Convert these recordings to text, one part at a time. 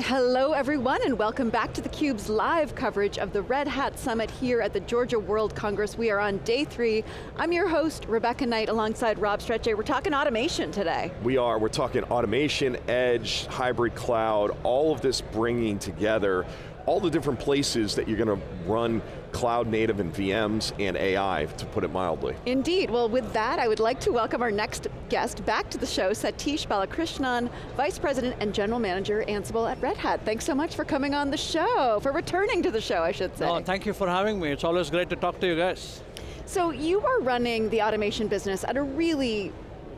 Hello everyone and welcome back to theCUBE's live coverage of the Red Hat Summit here at the Georgia World Congress. We are on day 3. I'm your host, Rebecca Knight, alongside Rob Strechay. We're talking automation today. We're talking automation, edge, hybrid cloud, all of this bringing together all the different places that you're going to run cloud native and VMs and AI, to put it mildly. Indeed, well with that, I would like to welcome our next guest back to the show, Sathish Balakrishnan, Vice President and General Manager, Ansible at Red Hat. Thanks so much for coming on the show, for returning to the show, I should say. No, thank you for having me. It's always great to talk to you guys. So you are running the automation business at a really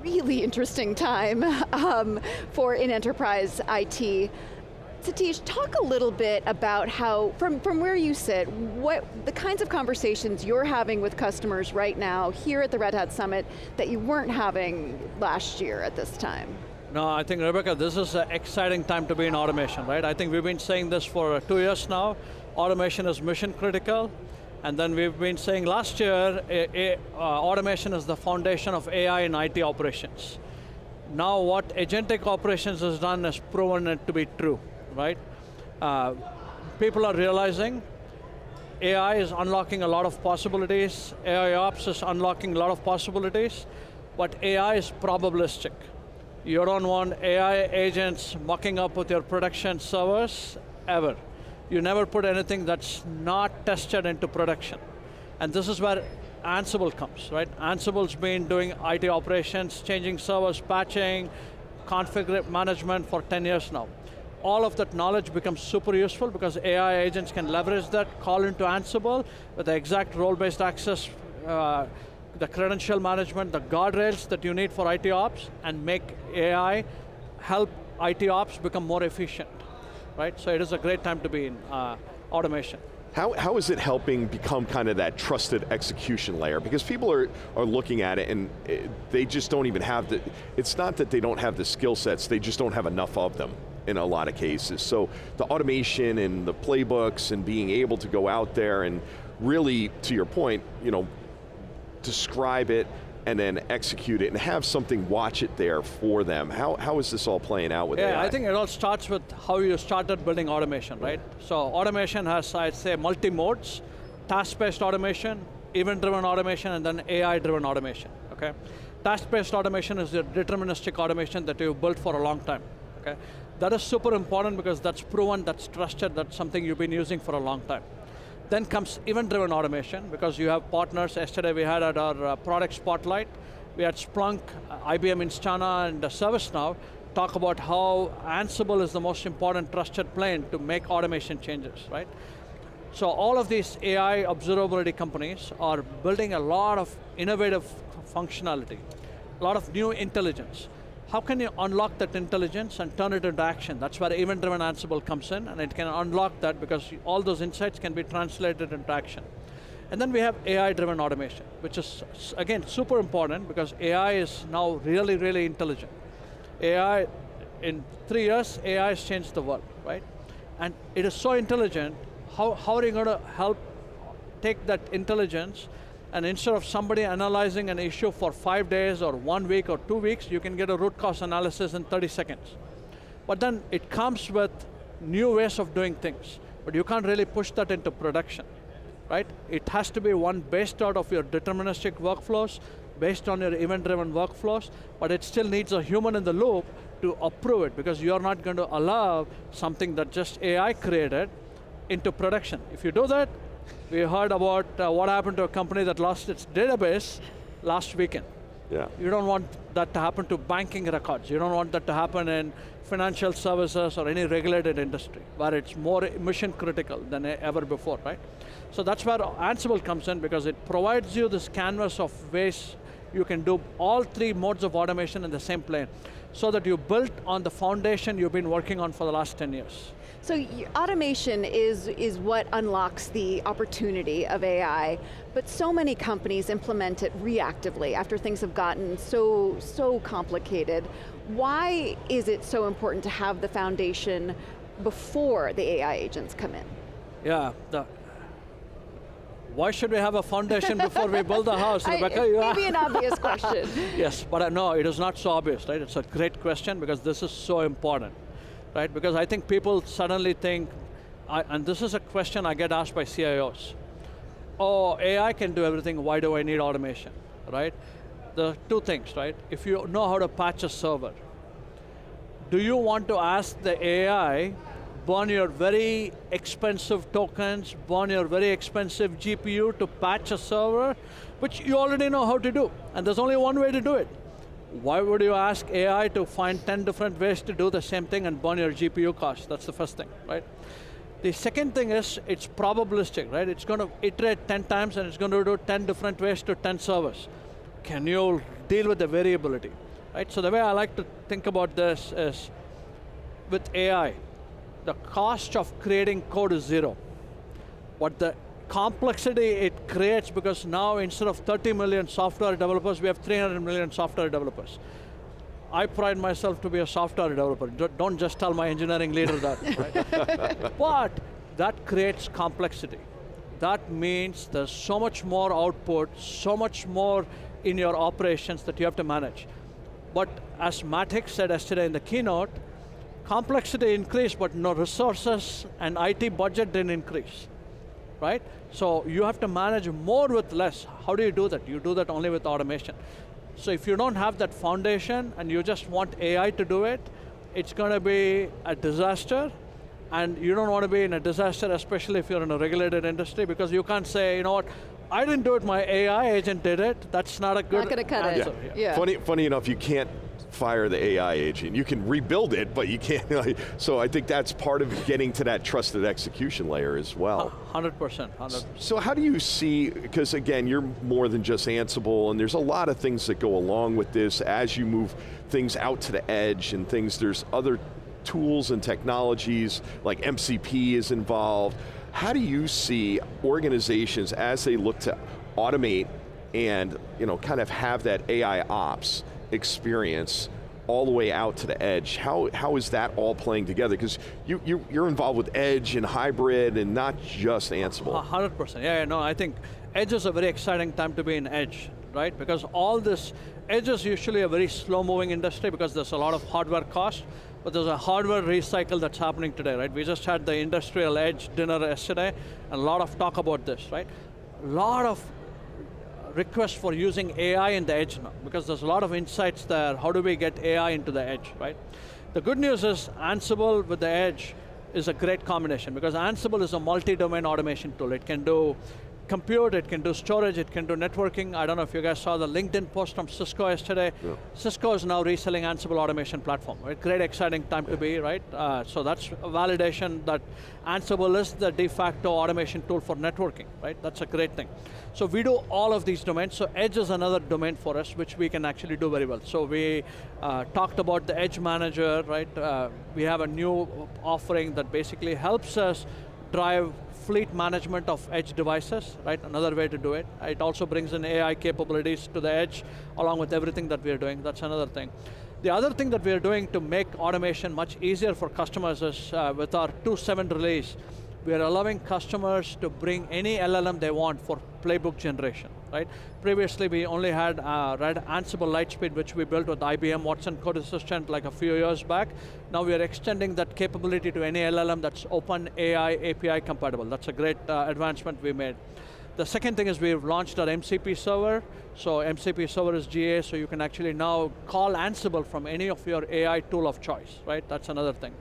interesting time in enterprise IT. Sathish, talk a little bit about how, from where you sit, what the kinds of conversations you're having with customers right now here at the Red Hat Summit that you weren't having last year at this time. No, I think, Rebecca, this is an exciting time to be in automation, right? I think we've been saying this for 2 years now. Automation is mission critical. And then we've been saying last year, automation is the foundation of AI in IT operations. Now what agentic operations has done has proven it to be true. Right? People are realizing AI is unlocking a lot of possibilities, AI ops is unlocking a lot of possibilities, but AI is probabilistic. You don't want AI agents mucking up with your production servers, ever. You never put anything that's not tested into production. And this is where Ansible comes, right? Ansible's been doing IT operations, changing servers, patching, config management for 10 years now. All of that knowledge becomes super useful because AI agents can leverage that, call into Ansible with the exact role-based access, the credential management, the guardrails that you need for IT ops, and make AI help IT ops become more efficient, right? So it is a great time to be in automation. How is it helping become kind of that trusted execution layer? Because people are looking at it and they just don't even have the, it's not that they don't have the skill sets, they just don't have enough of them in a lot of cases. So the automation and the playbooks and being able to go out there and really, to your point, describe it and then execute it and have something watch it there for them. How is this all playing out with AI? Yeah, I think it all starts with how you started building automation, right? So automation has, I'd say, multi-modes: task-based automation, event-driven automation, and then AI-driven automation, okay? Task-based automation is the deterministic automation that you've built for a long time, okay? That is super important because that's proven, that's trusted, that's something you've been using for a long time. Then comes event-driven automation, because you have partners. Yesterday we had at our product spotlight, we had Splunk, IBM Instana, and ServiceNow talk about how Ansible is the most important trusted plane to make automation changes, right? So all of these AI observability companies are building a lot of innovative functionality, a lot of new intelligence. How can you unlock that intelligence and turn it into action? That's where event-driven Ansible comes in, and it can unlock that because all those insights can be translated into action. And then we have AI-driven automation, which is, again, super important because AI is now really intelligent. AI, in 3 years, AI has changed the world, right? And it is so intelligent, how are you going to help take that intelligence, and instead of somebody analyzing an issue for 5 days or 1 week or 2 weeks, you can get a root cause analysis in 30 seconds. But then it comes with new ways of doing things, but you can't really push that into production, right? It has to be one based out of your deterministic workflows, based on your event-driven workflows, but it still needs a human in the loop to approve it, because you're not going to allow something that just AI created into production. If you do that, we heard about what happened to a company that lost its database last weekend. Yeah. You don't want that to happen to banking records. You don't want that to happen in financial services or any regulated industry, where it's more mission critical than ever before, right? So that's where Ansible comes in, because it provides you this canvas of ways you can do all 3 modes of automation in the same plane, so that you built on the foundation you've been working on for the last 10 years. So automation is what unlocks the opportunity of AI, but so many companies implement it reactively after things have gotten so complicated. Why is it so important to have the foundation before the AI agents come in? Yeah, why should we have a foundation before we build the house, Rebecca? Maybe an obvious question. Yes, but no, it is not so obvious, right? It's a great question because this is so important. right? Because I think people suddenly think, and this is a question I get asked by CIOs, oh, AI can do everything, why do I need automation, right? The two things, right? If you know how to patch a server, do you want to ask the AI, burn your very expensive tokens, burn your very expensive GPU to patch a server, which you already know how to do, and there's only one way to do it. Why would you ask AI to find 10 different ways to do the same thing and burn your GPU costs? That's the first thing, right? The second thing is, it's probabilistic, right? It's going to iterate 10 times and it's going to do 10 different ways to 10 servers. Can you deal with the variability, right? So the way I like to think about this is, with AI, the cost of creating code is zero. But the complexity it creates, because now instead of 30 million software developers, we have 300 million software developers. I pride myself to be a software developer. Don't just tell my engineering leader that, right? But that creates complexity. That means there's so much more output, so much more in your operations that you have to manage. But as Matt Hicks said yesterday in the keynote, complexity increased, but no resources and IT budget didn't increase, right? So you have to manage more with less. How do you do that? You do that only with automation. So if you don't have that foundation and you just want AI to do it, it's going to be a disaster, and you don't want to be in a disaster, especially if you're in a regulated industry, because you can't say, you know what, I didn't do it, my AI agent did it. That's not a good Not going to cut answer. it. Yeah. Funny enough, you can't fire the AI agent. You can rebuild it, but you can't. So I think that's part of getting to that trusted execution layer as well. 100%. So how do you see, because again, you're more than just Ansible, and there's a lot of things that go along with this as you move things out to the edge and things, there's other tools and technologies, like MCP is involved. How do you see organizations as they look to automate and kind of have that AI ops experience all the way out to the edge? How is that all playing together? Because you're involved with edge and hybrid and not just Ansible. 100%, yeah, no, I think edge is a very exciting time to be in edge, right? Because all this, edge is usually a very slow moving industry because there's a lot of hardware cost, but there's a hardware recycle that's happening today, right? We just had the industrial edge dinner yesterday, and a lot of talk about this, right? A lot of requests for using AI in the edge now, because there's a lot of insights there. How do we get AI into the edge, right? The good news is Ansible with the edge is a great combination, because Ansible is a multi-domain automation tool. It can do compute, it can do storage, it can do networking. I don't know if you guys saw the LinkedIn post from Cisco yesterday. Yeah. Cisco is now reselling Ansible Automation Platform, right? Great, exciting time to be, right? So that's a validation that Ansible is the de facto automation tool for networking, right? That's a great thing. So we do all of these domains. So edge is another domain for us, which we can actually do very well. So we talked about the Edge Manager, right? We have a new offering that basically helps us drive fleet management of edge devices, right? Another way to do it. It also brings in AI capabilities to the edge, along with everything that we are doing. That's another thing. The other thing that we are doing to make automation much easier for customers is with our 2.7 release, we are allowing customers to bring any LLM they want for playbook generation, right? Previously, we only had Ansible Lightspeed, which we built with IBM Watson Code Assistant like a few years back. Now we are extending that capability to any LLM that's OpenAI API compatible. That's a great advancement we made. The second thing is we've launched our MCP Server. So MCP Server is GA, so you can actually now call Ansible from any of your AI tool of choice, right? That's another thing.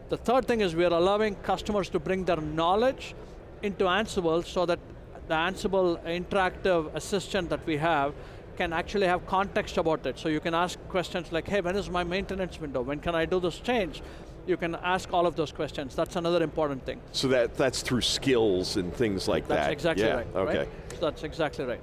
The third thing is we are allowing customers to bring their knowledge into Ansible so that the Ansible interactive assistant that we have can actually have context about it. So you can ask questions like, hey, when is my maintenance window? When can I do this change? You can ask all of those questions. That's another important thing. So that's through skills and things like that. That's exactly right. Okay. Right? That's exactly right.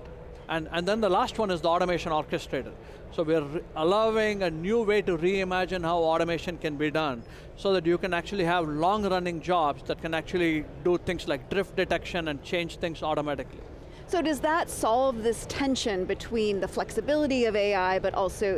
And then the last one is the automation orchestrator. So we're allowing a new way to reimagine how automation can be done so that you can actually have long-running jobs that can actually do things like drift detection and change things automatically. So does that solve this tension between the flexibility of AI, but also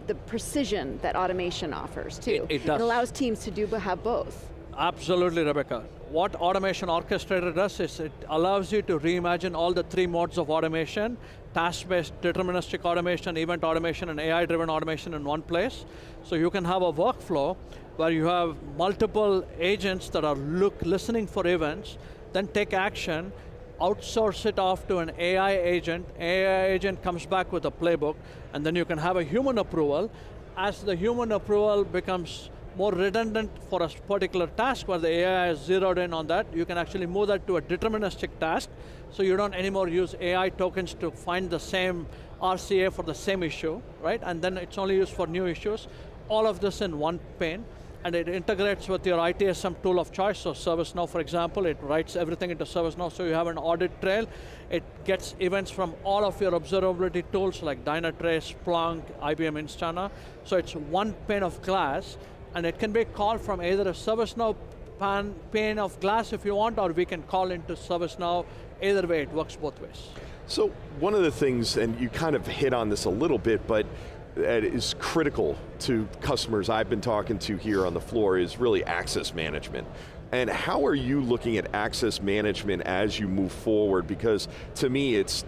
the precision that automation offers too? It does. It allows teams to have both. Absolutely, Rebecca. What Automation Orchestrator does is it allows you to reimagine all the 3 modes of automation task-based deterministic automation, event automation, and AI-driven automation in one place. So you can have a workflow where you have multiple agents that are listening for events, then take action, outsource it off to an AI agent comes back with a playbook, and then you can have a human approval. As the human approval becomes more redundant for a particular task where the AI is zeroed in on that, you can actually move that to a deterministic task, so you don't anymore use AI tokens to find the same RCA for the same issue, right? And then it's only used for new issues. All of this in one pane, and it integrates with your ITSM tool of choice. So ServiceNow, for example, it writes everything into ServiceNow, so you have an audit trail. It gets events from all of your observability tools like Dynatrace, Splunk, IBM Instana. So it's one pane of glass, and it can be called from either a ServiceNow pane of glass if you want, or we can call into ServiceNow. Either way, it works both ways. So one of the things, and you kind of hit on this a little bit, but that is critical to customers I've been talking to here on the floor, is really access management. And how are you looking at access management as you move forward? Because to me, it's,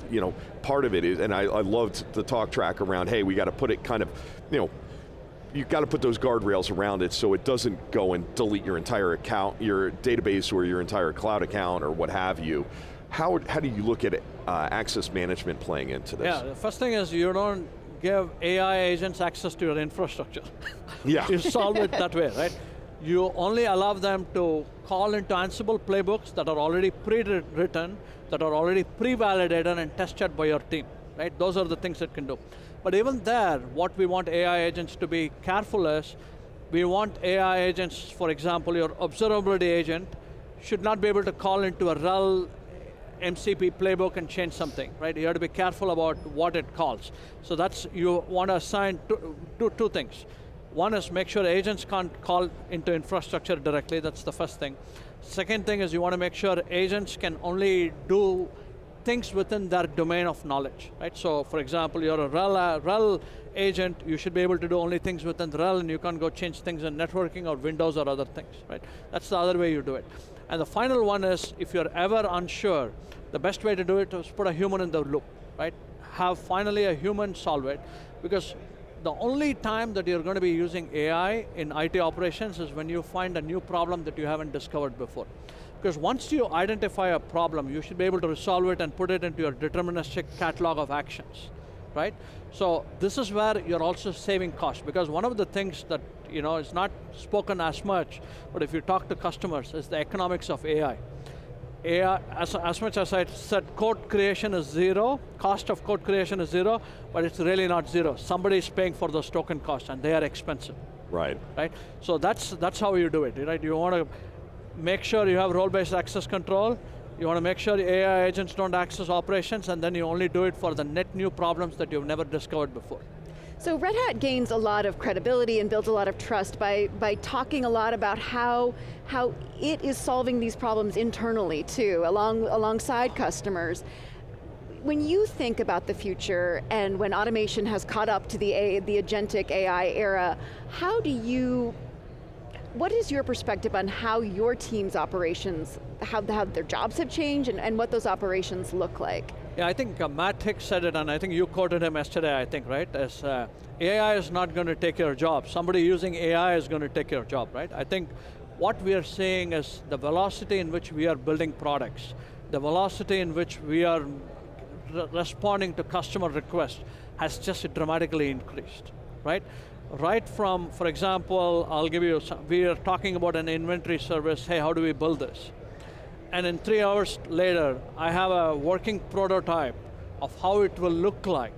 part of it is, and I loved the talk track around, hey, we got to put it kind of, you've got to put those guardrails around it so it doesn't go and delete your entire account, your database or your entire cloud account or what have you. How do you look at access management playing into this? Yeah, the first thing is you don't give AI agents access to your infrastructure. Yeah. You solve it that way, right? You only allow them to call into Ansible playbooks that are already pre-written, that are already pre-validated and tested by your team, right? Those are the things it can do. But even there, what we want AI agents to be careful is, we want AI agents, for example, your observability agent should not be able to call into a RHEL MCP playbook and change something, right? You have to be careful about what it calls. So that's, you want to assign two things. One is make sure agents can't call into infrastructure directly, that's the first thing. Second thing is you want to make sure agents can only do things within their domain of knowledge, right? So for example, you're a RHEL agent, you should be able to do only things within RHEL, and you can't go change things in networking or Windows or other things, right? That's the other way you do it. And the final one is, if you're ever unsure, the best way to do it is put a human in the loop, right? Have finally a human solve it, because the only time that you're going to be using AI in IT operations is when you find a new problem that you haven't discovered before. Because once you identify a problem, you should be able to resolve it and put it into your deterministic catalog of actions, right? So this is where you're also saving cost, because one of the things that is not spoken as much, but if you talk to customers, is the economics of AI. AI, as much as I said code creation is zero, cost of code creation is zero, but it's really not zero. Somebody is paying for those token costs, and they are expensive. Right. Right? So that's how you do it, right? You want to make sure you have role-based access control, you want to make sure AI agents don't access operations, and then you only do it for the net new problems that you've never discovered before. So Red Hat gains a lot of credibility and builds a lot of trust by talking a lot about how it is solving these problems internally too, alongside customers. When you think about the future and when automation has caught up to the agentic AI era, what is your perspective on how your team's operations, how their jobs have changed and what those operations look like? Yeah, I think Matt Hicks said it, and I think you quoted him yesterday, I think, right? As AI is not going to take your job. Somebody using AI is going to take your job, right? I think what we are seeing is the velocity in which we are building products, the velocity in which we are responding to customer requests has just dramatically increased, right? Right from, for example, I'll give you we are talking about an inventory service, hey, how do we build this? And in 3 hours later, I have a working prototype of how it will look like,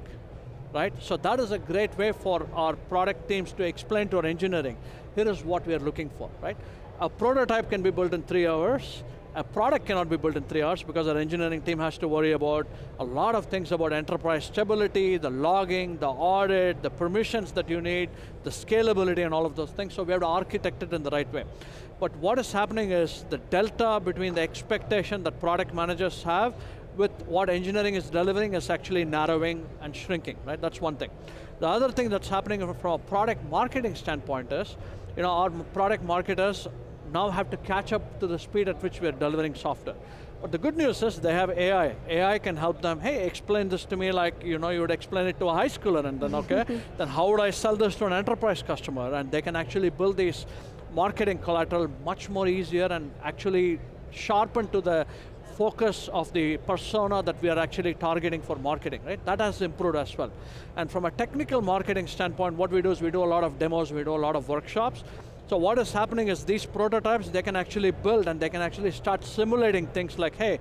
right? So that is a great way for our product teams to explain to our engineering, here is what we are looking for, right? A prototype can be built in 3 hours. A product cannot be built in 3 hours because our engineering team has to worry about a lot of things about enterprise stability, the logging, the audit, the permissions that you need, the scalability and all of those things, so we have to architect it in the right way. But what is happening is the delta between the expectation that product managers have with what engineering is delivering is actually narrowing and shrinking, right? That's one thing. The other thing that's happening from a product marketing standpoint is, our product marketers now have to catch up to the speed at which we are delivering software. But the good news is they have AI. AI can help them, hey, explain this to me like you would explain it to a high schooler, and then okay, then how would I sell this to an enterprise customer? And they can actually build these marketing collateral much more easier and actually sharpen to the focus of the persona that we are actually targeting for marketing, right? That has improved as well. And from a technical marketing standpoint, what we do is we do a lot of demos, we do a lot of workshops. So what is happening is these prototypes, they can actually build and they can actually start simulating things like, hey,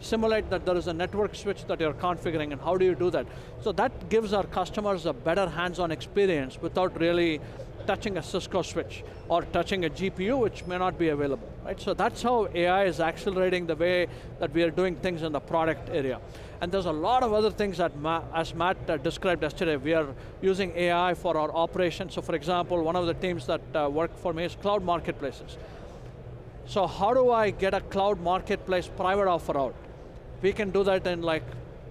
simulate that there is a network switch that you're configuring, and how do you do that? So that gives our customers a better hands-on experience without really touching a Cisco switch or touching a GPU, which may not be available, right? So that's how AI is accelerating the way that we are doing things in the product area. And there's a lot of other things that, as Matt described yesterday, we are using AI for our operations. So for example, one of the teams that work for me is cloud marketplaces. So how do I get a cloud marketplace private offer out? We can do that in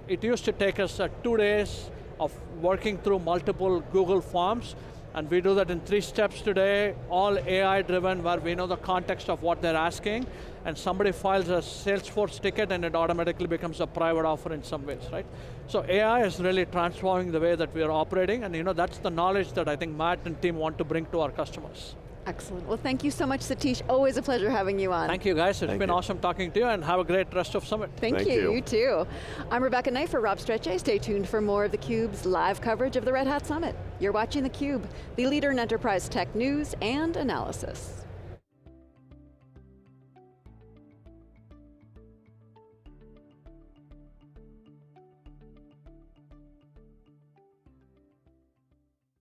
it used to take us 2 days of working through multiple Google forms, and we do that in 3 steps today, all AI driven, where we know the context of what they're asking, and somebody files a Salesforce ticket and it automatically becomes a private offer in some ways, right? So AI is really transforming the way that we are operating, and that's the knowledge that I think Matt and team want to bring to our customers. Excellent. Well, thank you so much, Sathish. Always a pleasure having you on. Thank you, guys. It's been awesome talking to you, and have a great rest of Summit. Thank you. You too. I'm Rebecca Knight for Rob Strechay. Stay tuned for more of theCUBE's live coverage of the Red Hat Summit. You're watching theCUBE, the leader in enterprise tech news and analysis.